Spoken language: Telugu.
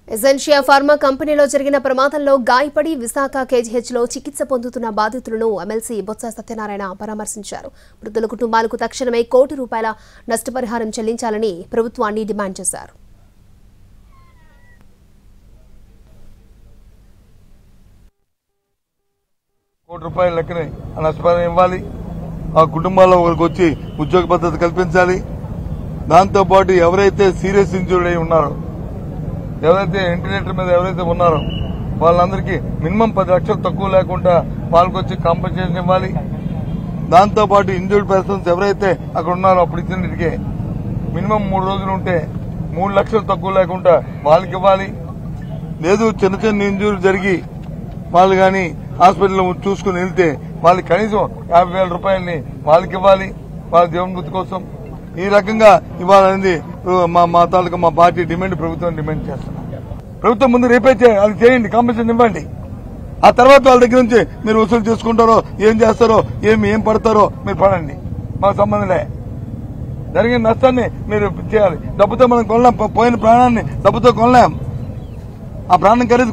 ఎసెన్షియా ఫార్మా కంపెనీలో జరిగిన ప్రమాదంలో గాయపడి విశాఖ కేజీహెచ్లో చికిత్స పొందుతున్న బాధితులను ఎమ్మెల్సీ బొత్స సత్యనారాయణ పరామర్శించారు. మృతుల కుటుంబాలకు తక్షణమే ₹1 కోటి నష్టపరిహారం చెల్లించాలని ప్రభుత్వాన్ని డిమాండ్ చేశారు. ₹1 కోటి లెక్కనే నష్టపరిహారం ఇవ్వాలి. ఆ కుటుంబాల్లో ఒకరికి వచ్చి ఉద్యోగ భద్రత కల్పించాలి. దాంతోపాటు ఎవరైతే సీరియస్ ఇంజూర్డ్ అయి ఉన్నారో, ఎవరైతే వెంటిలేటర్ మీద ఎవరైతే ఉన్నారో వాళ్ళందరికీ మినిమం 10 లక్షలు తక్కువ లేకుండా వాళ్ళకి వచ్చి కాంపెన్సేషన్ ఇవ్వాలి. దాంతోపాటు ఇంజూర్డ్ పర్సన్స్ ఎవరైతే అక్కడ ఉన్నారో అప్పుడు ఇచ్చినట్టుకే మినిమం 3 రోజులు ఉంటే 3 లక్షలు తక్కువ లేకుండా వాళ్ళకి ఇవ్వాలి. లేదు చిన్న చిన్న ఇంజూరీ జరిగి వాళ్ళు కానీ హాస్పిటల్లో చూసుకుని వెళ్తే వాళ్ళకి కనీసం ₹50,000 వాళ్ళకి ఇవ్వాలి, వాళ్ళ జీవనభృతి కోసం. ఈ రకంగా ఇవ్వాలనేది మా తాలూకా మా పార్టీ డిమాండ్, ప్రభుత్వం డిమాండ్ చేస్తున్నాం. ప్రభుత్వం ముందు రేపే అది చేయండి, కాంపెన్సేషన్ ఇవ్వండి. ఆ తర్వాత వాళ్ళ దగ్గర నుంచి మీరు వసూలు చేసుకుంటారో ఏం చేస్తారో ఏం పడతారో మీరు పడండి, మాకు సంబంధంలే. జరిగిన నష్టాన్ని మీరు చేయాలి. డబ్బుతో మనం కొనలేం, పోయిన ప్రాణాన్ని డబ్బుతో కొనలేం. ఆ ప్రాణం ఖరీదు